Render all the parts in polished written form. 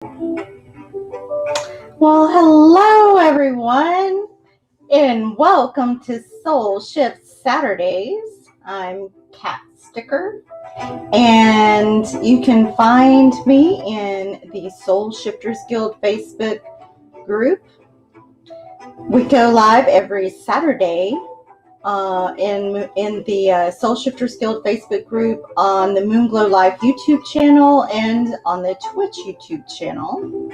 Well, hello everyone, and welcome to Soul Shift Saturdays. I'm Kat Sticker, and you can find me in the Soul Shifters Guild Facebook group. We go live every Saturday in the Soul Shifters Guild Facebook group, on the Moonglow Live YouTube channel, and on the Twitch YouTube channel.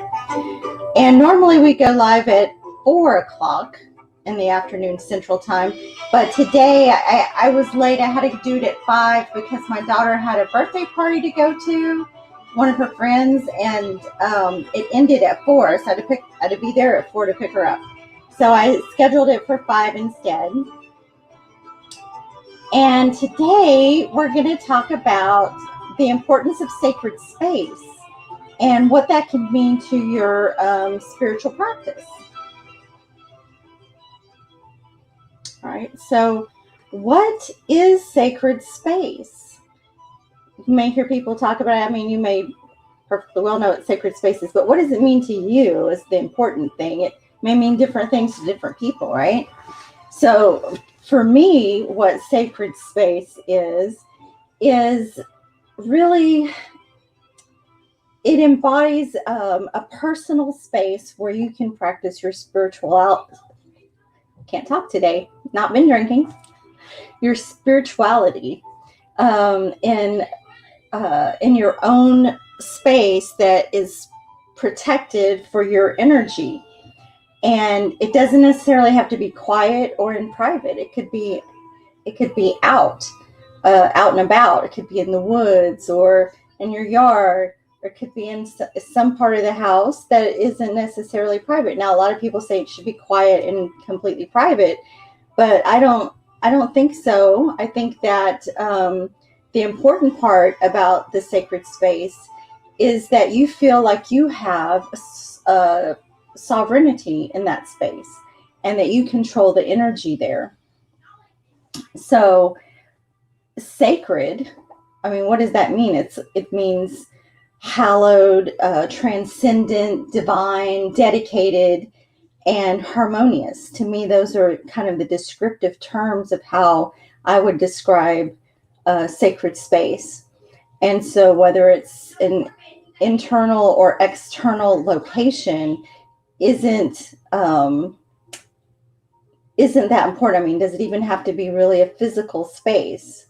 And normally we go live at 4 o'clock in the afternoon Central Time. But today I was late. I had to do it at 5 because my daughter had a birthday party to go to, one of her friends, and it ended at 4. So I had to be there at 4 to pick her up. So I scheduled it for 5 instead. And today we're going to talk about the importance of sacred space and what that can mean to your spiritual practice. All right, so what is sacred space? You may hear people talk about it. I mean, you may perfectly well know what sacred space is, but what does it mean to you is the important thing. It may mean different things to different people, right? So for me, what sacred space is really, it embodies a personal space where you can practice your can't talk today, not been drinking, your spirituality in your own space that is protected for your energy. And it doesn't necessarily have to be quiet or in private. It could be out and about. It could be in the woods or in your yard, or it could be in some part of the house that isn't necessarily private. Now, a lot of people say it should be quiet and completely private, but I don't think so. I think that the important part about the sacred space is that you feel like you have sovereignty in that space and that you control the energy there. So sacred, I mean, what does that mean? It means hallowed, transcendent, divine, dedicated, and harmonious. To me, those are kind of the descriptive terms of how I would describe sacred space. And so whether it's an internal or external location isn't that important. I mean, does it even have to be really a physical space?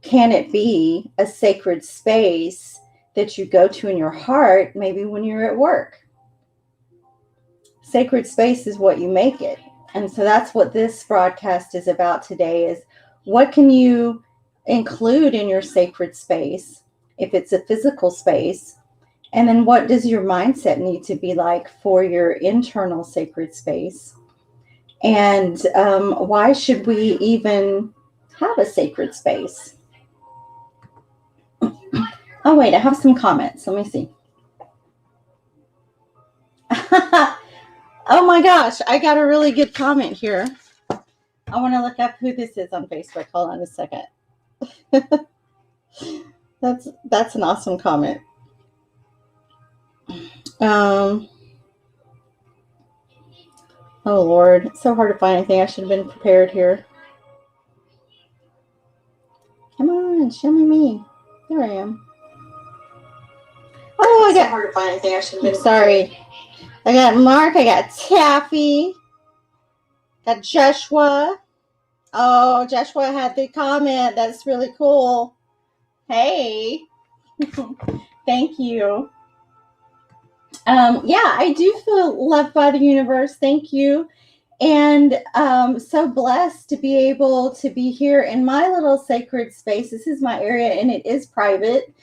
Can it be a sacred space that you go to in your heart, maybe when you're at work? Sacred space is what you make it. And so that's what this broadcast is about today, is what can you include in your sacred space if it's a physical space? And then what does your mindset need to be like for your internal sacred space? And why should we even have a sacred space? Oh, wait, I have some comments. Let me see. Oh my gosh, I got a really good comment here. I want to look up who this is on Facebook. Hold on a second. That's an awesome comment. Oh Lord, it's so hard to find anything. I should have been prepared here. Come on, show me. There I am. Oh, I got. So hard to find anything. I should have been. Sorry. I got Mark. I got Taffy. Got Joshua. Oh, Joshua had the comment. That's really cool. Hey. Thank you. Yeah, I do feel loved by the universe. Thank you. And so blessed to be able to be here in my little sacred space. This is my area and it is private.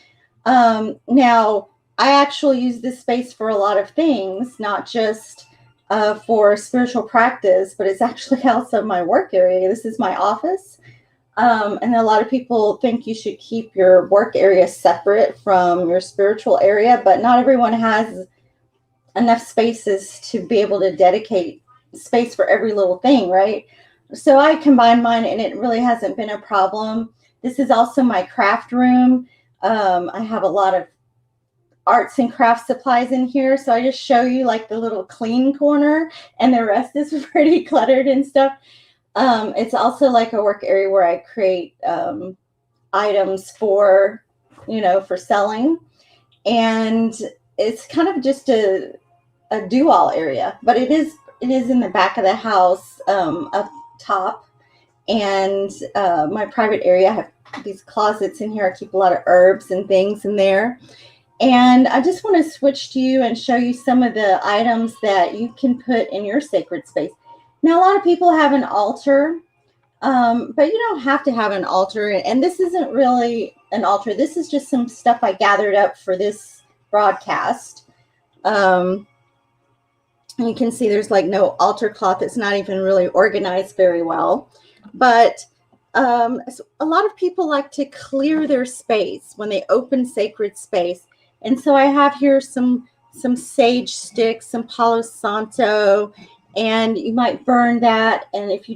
Now, I actually use this space for a lot of things, not just for spiritual practice, but it's actually also my work area. This is my office. And a lot of people think you should keep your work area separate from your spiritual area, but not everyone has enough spaces to be able to dedicate space for every little thing, right? So I combine mine and it really hasn't been a problem. This is also my craft room. I have a lot of arts and crafts supplies in here. So I just show you like the little clean corner, and the rest is pretty cluttered and stuff. It's also like a work area where I create items for, for selling. And it's kind of just a do-all area, but it is in the back of the house, up top. And my private area, I have these closets in here. I keep a lot of herbs and things in there. And I just want to switch to you and show you some of the items that you can put in your sacred space. Now, a lot of people have an altar, but you don't have to have an altar. And this isn't really an altar. This is just some stuff I gathered up for this broadcast. And you can see there's like no altar cloth. It's not even really organized very well. But a lot of people like to clear their space when they open sacred space. And so I have here some sage sticks, some Palo Santo, and you might burn that. And if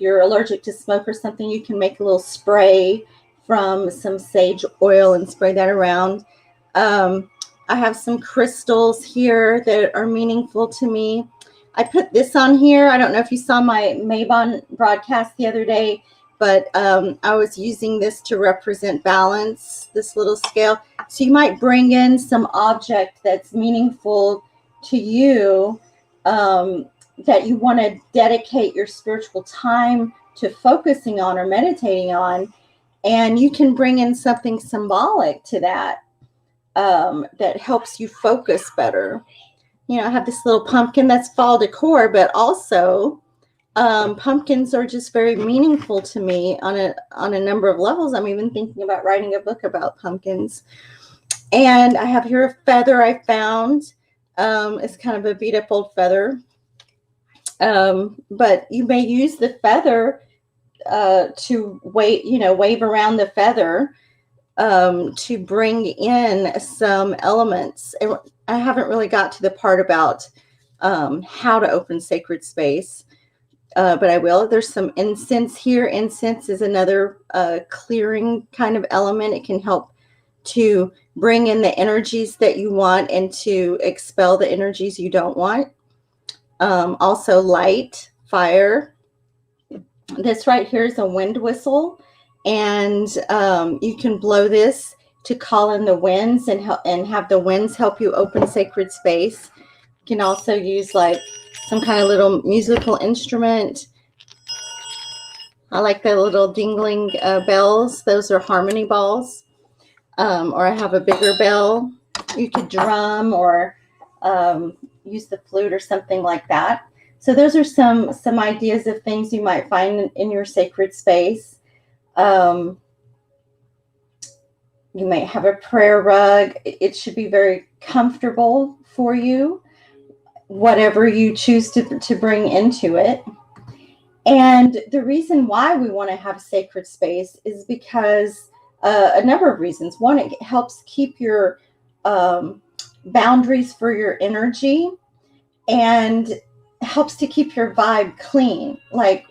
you're allergic to smoke or something, you can make a little spray from some sage oil and spray that around. I have some crystals here that are meaningful to me. I put this on here. I don't know if you saw my Mabon broadcast the other day, but I was using this to represent balance, this little scale. So you might bring in some object that's meaningful to you, that you want to dedicate your spiritual time to focusing on or meditating on. And you can bring in something symbolic to that, that helps you focus better. I have this little pumpkin that's fall decor, but also pumpkins are just very meaningful to me on a number of levels. I'm even thinking about writing a book about pumpkins. And I have here a feather I found. It's kind of a beat up old feather. But you may use the feather to wave around the feather to bring in some elements. And I haven't really got to the part about how to open sacred space. But I will. There's some incense here. Incense is another clearing kind of element. It can help to bring in the energies that you want and to expel the energies you don't want. Also light, fire. This right here is a wind whistle. And you can blow this to call in the winds and have the winds help you open sacred space. You can also use like some kind of little musical instrument. I like the little dingling bells. Those are harmony balls. Or I have a bigger bell. You could drum or use the flute or something like that. So those are some ideas of things you might find in your sacred space. You may have a prayer rug. It should be very comfortable for you, whatever you choose to bring into it. And the reason why we want to have sacred space is because a number of reasons. One, it helps keep your boundaries for your energy and helps to keep your vibe clean. Like,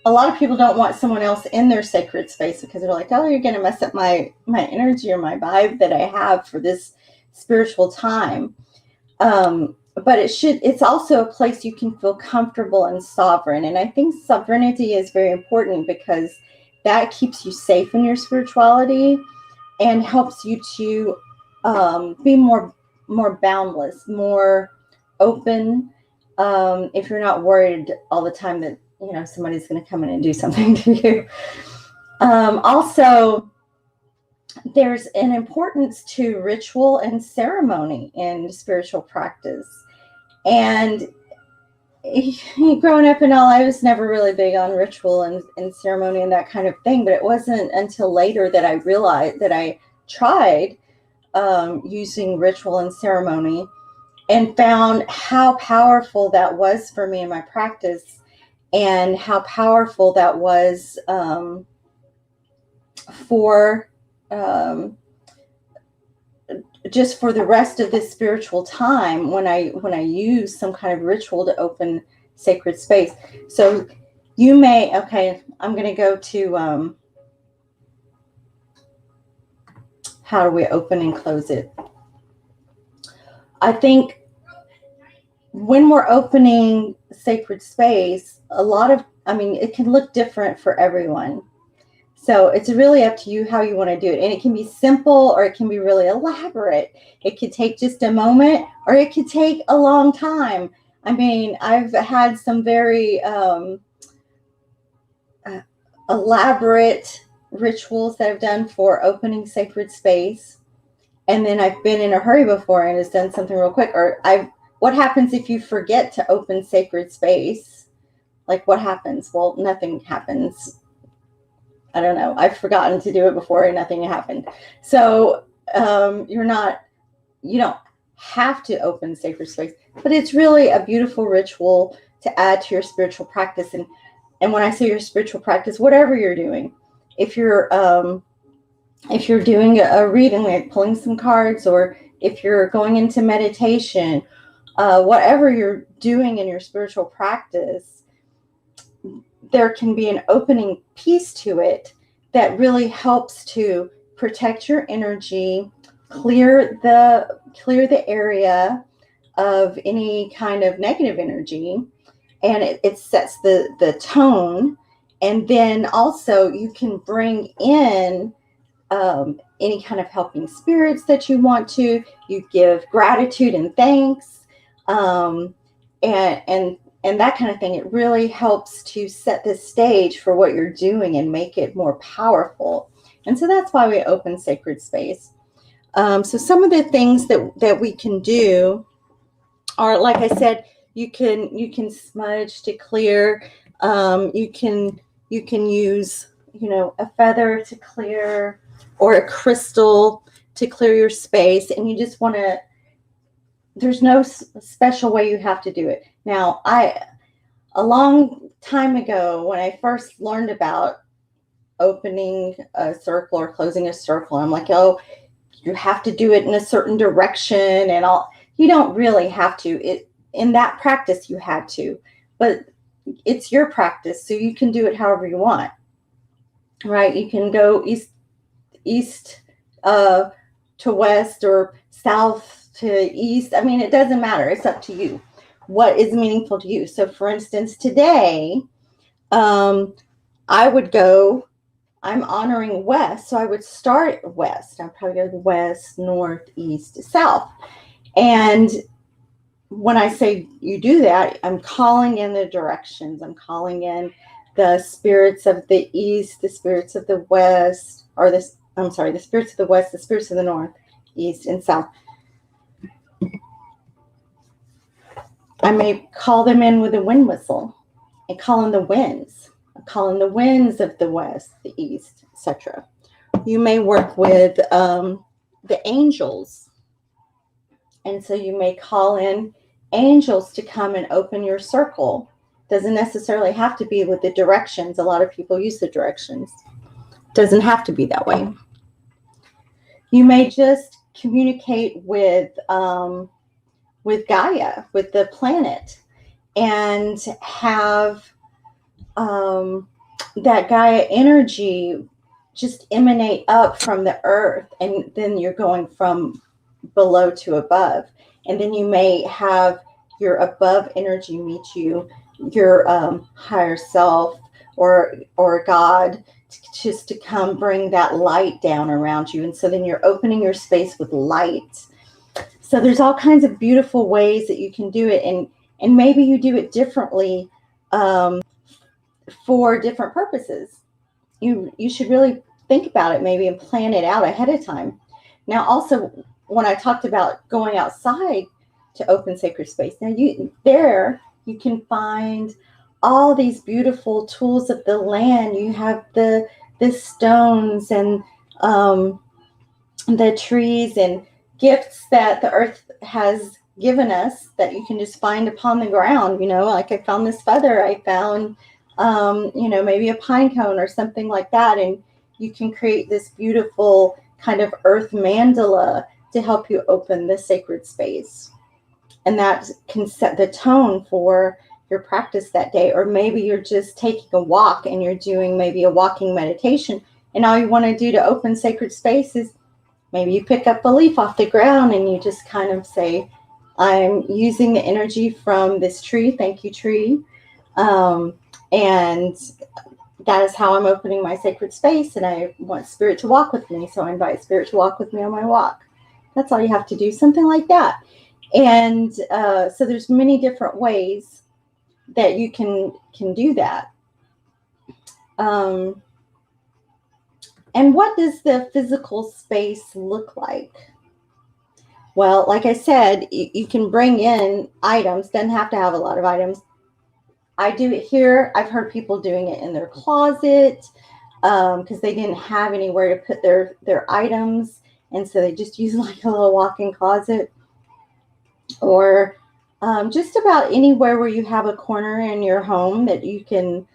a lot of people don't want someone else in their sacred space because they're like, oh, you're going to mess up my energy or my vibe that I have for this spiritual time. But it's also a place you can feel comfortable and sovereign. And I think sovereignty is very important because that keeps you safe in your spirituality and helps you to be more boundless, more open. If you're not worried all the time that somebody's going to come in and do something to you. Also, there's an importance to ritual and ceremony in spiritual practice. And growing up and all, I was never really big on ritual and ceremony and that kind of thing. But it wasn't until later that I realized that I tried using ritual and ceremony and found how powerful that was for me in my practice. And how powerful that was for just for the rest of this spiritual time when I use some kind of ritual to open sacred space. So you may, I'm going to go to how do we open and close it? I think when we're opening sacred space, it can look different for everyone. So it's really up to you how you want to do it. And it can be simple or it can be really elaborate. It could take just a moment or it could take a long time. I mean, I've had some very elaborate rituals that I've done for opening sacred space. And then I've been in a hurry before and has done something real quick. What happens if you forget to open sacred space? Like, what happens? Well, nothing happens. I don't know. I've forgotten to do it before and nothing happened. So you don't have to open sacred space, but it's really a beautiful ritual to add to your spiritual practice. And when I say your spiritual practice, whatever you're doing, if you're doing a reading, like pulling some cards, or if you're going into meditation, whatever you're doing in your spiritual practice, there can be an opening piece to it that really helps to protect your energy, clear the area of any kind of negative energy, and it sets the tone. And then also you can bring in any kind of helping spirits that you want to. You give gratitude and thanks, and that kind of thing. It really helps to set the stage for what you're doing and make it more powerful. And so that's why we open sacred space. So some of the things that we can do are, like I said, you can smudge to clear. You can use, a feather to clear, or a crystal to clear your space. And you just want to, there's no special way you have to do it. Now, a long time ago, when I first learned about opening a circle or closing a circle, I'm like, oh, you have to do it in a certain direction and all. You don't really have to. In that practice, you had to, but it's your practice, so you can do it however you want, right? You can go east to west, or south to east. I mean, it doesn't matter. It's up to you. What is meaningful to you? So, for instance, today, I'm honoring west, so I would start west. I'd probably go west, north, east, south. And when I say you do that, I'm calling in the directions. I'm calling in the spirits of the east, the spirits of the west, the spirits of the west, the spirits of the north, east, and south. I may call them in with a wind whistle and call in the winds. I call in the winds of the west, the east, etc. You may work with the angels. And so you may call in angels to come and open your circle. Doesn't necessarily have to be with the directions. A lot of people use the directions. Doesn't have to be that way. You may just communicate with Gaia, with the planet, and have that Gaia energy just emanate up from the earth, and then you're going from below to above. And then you may have your above energy meet you, your higher self or God, just to come bring that light down around you. And so then you're opening your space with light. So there's all kinds of beautiful ways that you can do it. And maybe you do it differently for different purposes. You should really think about it maybe and plan it out ahead of time. Now, also, when I talked about going outside to open sacred space, now you can find all these beautiful tools of the land. You have the stones and the trees and gifts that the earth has given us that you can just find upon the ground. Like I found this feather, I found maybe a pine cone or something like that, and you can create this beautiful kind of earth mandala to help you open the sacred space. And that can set the tone for your practice that day. Or maybe you're just taking a walk and you're doing maybe a walking meditation, and all you want to do to open sacred space is maybe you pick up a leaf off the ground and you just kind of say, I'm using the energy from this tree. Thank you, tree. And that is how I'm opening my sacred space, and I want spirit to walk with me. So I invite spirit to walk with me on my walk. That's all you have to do, something like that. And so there's many different ways that you can do that. And what does the physical space look like? Well, like I said, you can bring in items. Doesn't have to have a lot of items. I do it here. I've heard people doing it in their closet because they didn't have anywhere to put their items, and so they just use like a little walk-in closet, or just about anywhere where you have a corner in your home that you can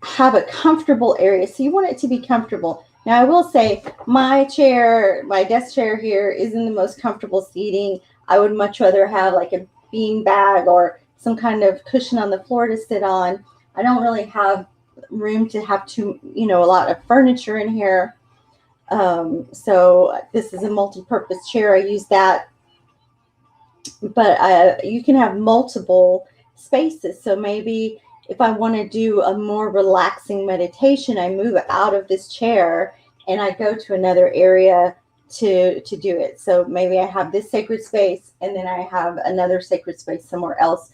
have a comfortable area. So you want it to be comfortable. Now, I will say my desk chair here isn't the most comfortable seating. I would much rather have like a bean bag or some kind of cushion on the floor to sit on. I don't really have room to have a lot of furniture in here. So this is a multi-purpose chair. I use that. But you can have multiple spaces. So maybe if I want to do a more relaxing meditation, I move out of this chair and I go to another area to do it. So maybe I have this sacred space and then I have another sacred space somewhere else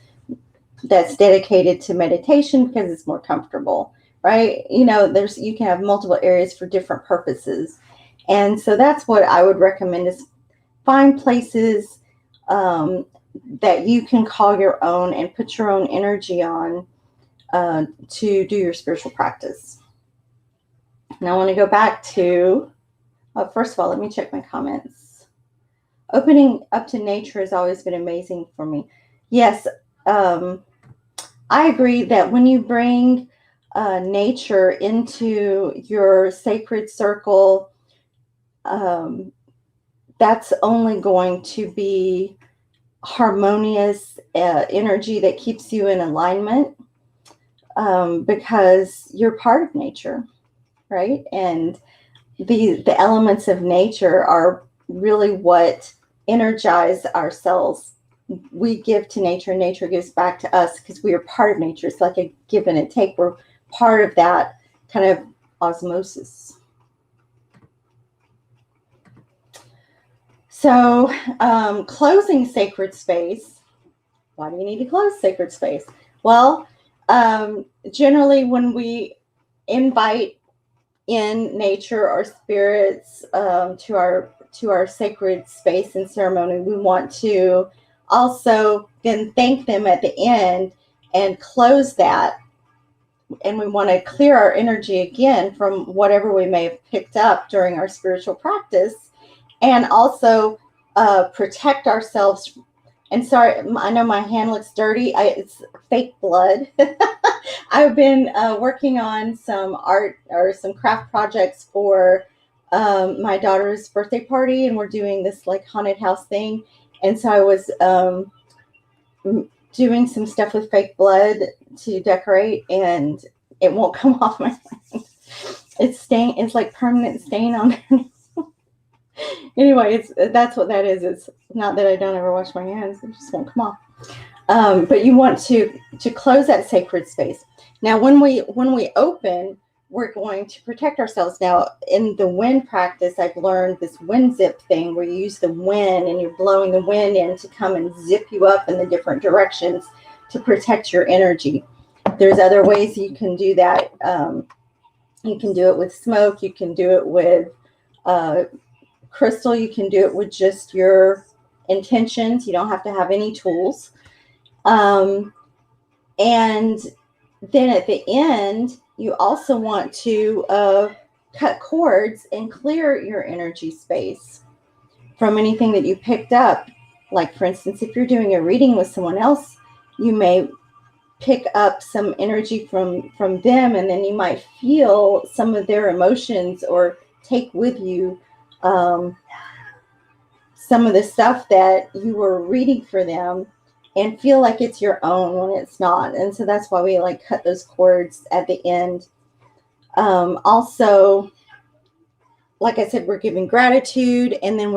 that's dedicated to meditation because it's more comfortable, right? You can have multiple areas for different purposes. And so that's what I would recommend, is find places that you can call your own and put your own energy on to do your spiritual practice. Now I want to go back to, first of all, let me check my comments. Opening up to nature has always been amazing for me. Yes, I agree that when you bring nature into your sacred circle, that's only going to be harmonious energy that keeps you in alignment, because you're part of nature, right? And the elements of nature are really what energize ourselves. We give to nature, nature gives back to us because we are part of nature. It's like a give and a take. We're part of that kind of osmosis. So closing sacred space. Why do you need to close sacred space? Well, generally when we invite in nature or spirits to our sacred space and ceremony, we want to also then thank them at the end and close that. And we want to clear our energy again from whatever we may have picked up during our spiritual practice, and also protect ourselves. And sorry, I know my hand looks dirty. It's fake blood. I've been working on some art or some craft projects for my daughter's birthday party, and we're doing this like haunted house thing. And so I was doing some stuff with fake blood to decorate, and it won't come off my hand. It's like permanent stain on there. Anyway, that's what that is. It's not that I don't ever wash my hands; it just won't come off. But you want to close that sacred space. Now, when we open, we're going to protect ourselves. Now, in the wind practice, I've learned this wind zip thing where you use the wind and you're blowing the wind in to come and zip you up in the different directions to protect your energy. There's other ways you can do that. You can do it with smoke. You can do it with crystal. You can do it with just your intentions. You don't have to have any tools. And then at the end, you also want to cut cords and clear your energy space from anything that you picked up. Like, for instance, if you're doing a reading with someone else, you may pick up some energy from them, and then you might feel some of their emotions or take with you some of the stuff that you were reading for them, and feel like it's your own when it's not. And so that's why we like cut those cords at the end. Also, like I said, we're giving gratitude, and then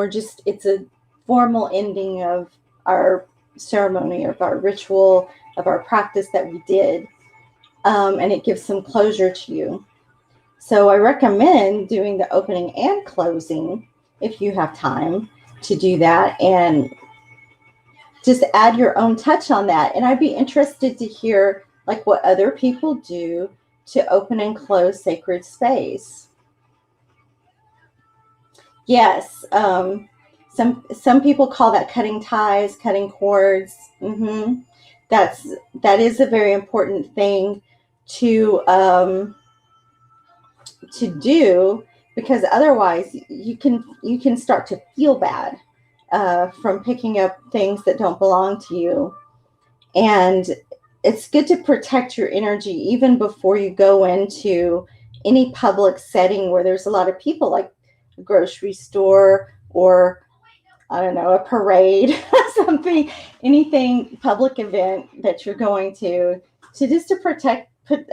it's a formal ending of our ceremony, of our ritual, of our practice that we did. And it gives some closure to you. So I recommend doing the opening and closing if you have time to do that, and just add your own touch on that. And I'd be interested to hear like what other people do to open and close sacred space. Yes, some people call that cutting ties, cutting cords. That is a very important thing to do, because otherwise you can start to feel bad from picking up things that don't belong to you. And it's good to protect your energy even before you go into any public setting where there's a lot of people, like a grocery store or, I don't know, a parade, something, anything public event that you're going to just to protect, put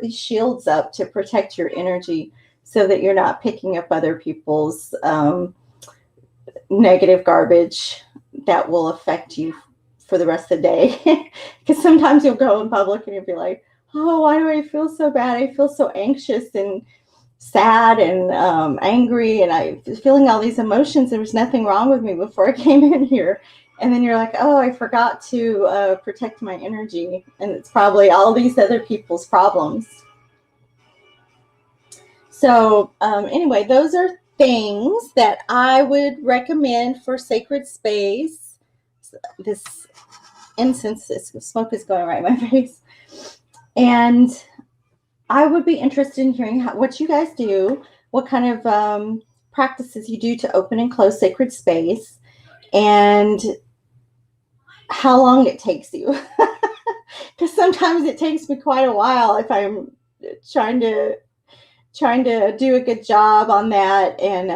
these shields up to protect your energy so that you're not picking up other people's negative garbage that will affect you for the rest of the day. Because sometimes you'll go in public and you'll be like, oh, why do I feel so bad? I feel so anxious and sad and angry, and I'm feeling all these emotions. There was nothing wrong with me before I came in here. And then you're like, oh, I forgot to protect my energy. And it's probably all these other people's problems. So anyway, those are things that I would recommend for sacred space. This incense, this smoke is going right in my face. And I would be interested in hearing what you guys do, what kind of practices you do to open and close sacred space, and how long it takes you. Because sometimes it takes me quite a while if I'm trying to do a good job on that, and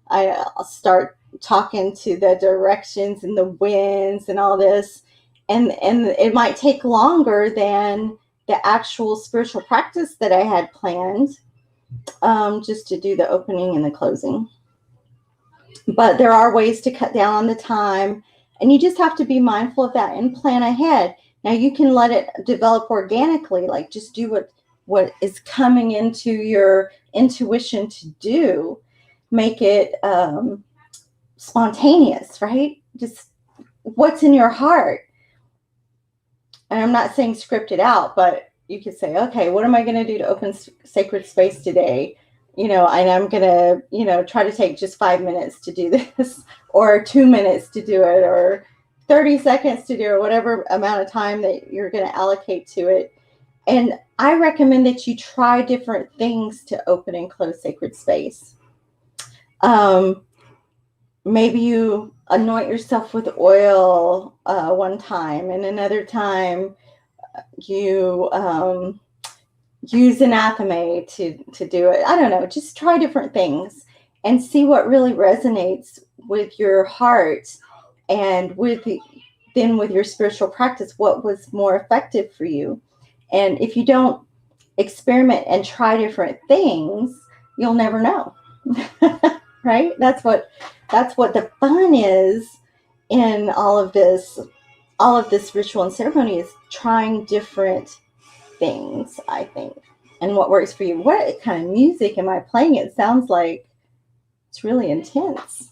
I'll start talking to the directions and the winds and all this, and it might take longer than the actual spiritual practice that I had planned, just to do the opening and the closing. But there are ways to cut down on the time, and you just have to be mindful of that and plan ahead. Now you can let it develop organically, like just do what is coming into your intuition to do. Make it spontaneous, right? Just what's in your heart. And I'm not saying script it out, but you could say, okay, what am I going to do to open sacred space today? And I'm going to, try to take just 5 minutes to do this, or 2 minutes to do it, or 30 seconds to do it, or whatever amount of time that you're going to allocate to it. And I recommend that you try different things to open and close sacred space. Maybe you anoint yourself with oil one time, and another time you use anathema to do it. I don't know. Just try different things and see what really resonates with your heart and with your spiritual practice, what was more effective for you. And if you don't experiment and try different things, you'll never know. Right? That's what the fun is in all of this ritual and ceremony, is trying different things, I think. And what works for you. What kind of music am I playing? It sounds like it's really intense.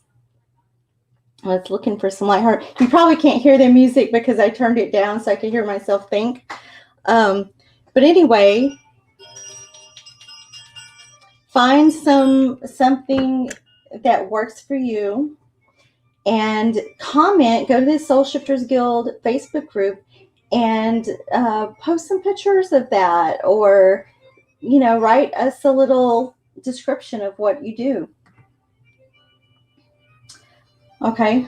I was looking for some lighthearted. You probably can't hear the music because I turned it down so I could hear myself think. But anyway, find something that works for you, and comment. Go to the Soul Shifters Guild Facebook group and post some pictures of that, or write us a little description of what you do. Okay.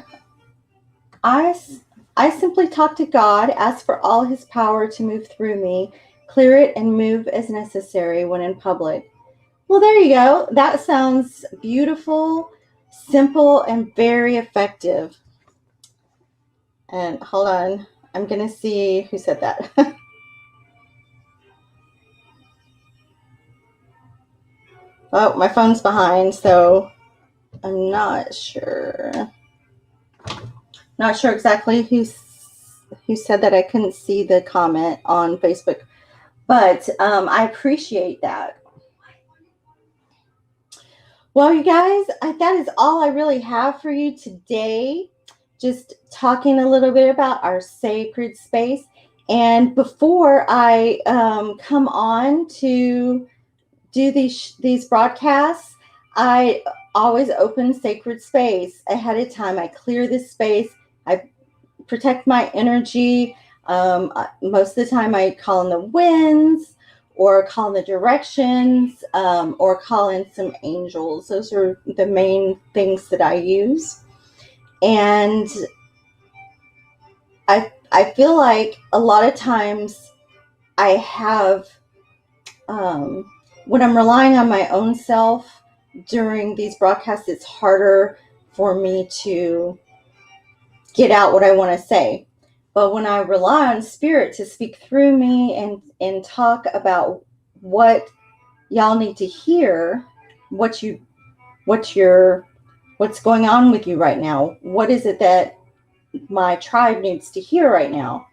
I simply talk to God, ask for all his power to move through me, clear it, and move as necessary when in public. Well, there you go. That sounds beautiful, simple, and very effective. And hold on. I'm going to see who said that. Oh, my phone's behind, so I'm not sure. Not sure exactly who said that. I couldn't see the comment on Facebook, but I appreciate that. Well, you guys, that is all I really have for you today. Just talking a little bit about our sacred space. And before I come on to do these broadcasts, I always open sacred space ahead of time. I clear this space. I protect my energy. Most of the time, I call in the winds, or call in the directions, or call in some angels. Those are the main things that I use. And I feel like a lot of times I have, when I'm relying on my own self during these broadcasts, it's harder for me to get out what I want to say. But when I rely on spirit to speak through me and talk about what y'all need to hear, what's going on with you right now, what is it that my tribe needs to hear right now,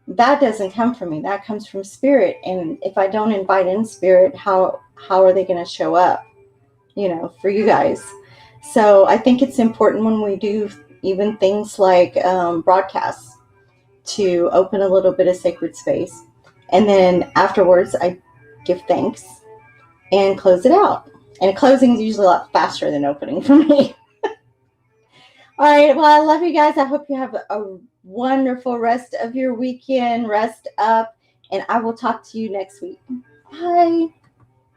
that doesn't come from me. That comes from spirit. And if I don't invite in spirit, how are they going to show up, for you guys? So I think it's important when we do even things like broadcasts to open a little bit of sacred space. And then afterwards, I give thanks and close it out. And closing is usually a lot faster than opening for me. All right. Well, I love you guys. I hope you have a wonderful rest of your weekend. Rest up. And I will talk to you next week. Bye.